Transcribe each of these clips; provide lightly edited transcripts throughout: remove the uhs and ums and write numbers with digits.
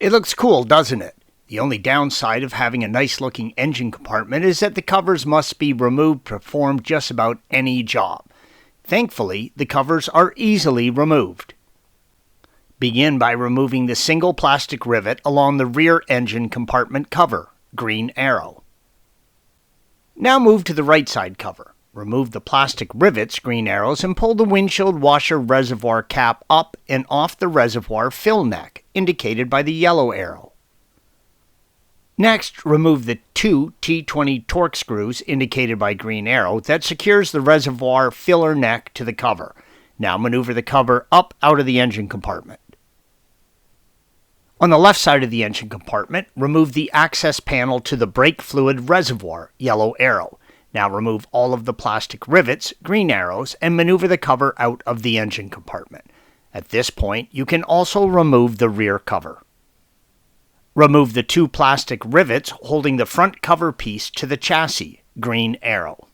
It looks cool, doesn't it? The only downside of having a nice-looking engine compartment is that the covers must be removed to perform just about any job. Thankfully, the covers are easily removed. Begin by removing the single plastic rivet along the rear engine compartment cover, green arrow. Now move to the right side cover. Remove the plastic rivets, green arrows, and pull the windshield washer reservoir cap up and off the reservoir fill neck, indicated by the yellow arrow. Next, remove the two T20 torque screws, indicated by green arrow, that secures the reservoir filler neck to the cover. Now maneuver the cover up out of the engine compartment. On the left side of the engine compartment, remove the access panel to the brake fluid reservoir, yellow arrow. Now remove all of the plastic rivets, green arrows, and maneuver the cover out of the engine compartment. At this point, you can also remove the rear cover. Remove the two plastic rivets holding the front cover piece to the chassis, green arrow.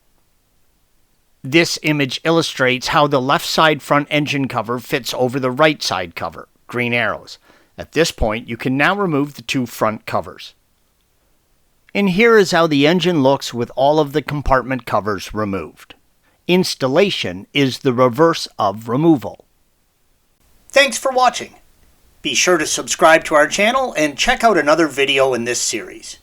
This image illustrates how the left side front engine cover fits over the right side cover, green arrows. At this point, you can now remove the two front covers. And here is how the engine looks with all of the compartment covers removed. Installation is the reverse of removal. Thanks for watching. Be sure to subscribe to our channel and check out another video in this series.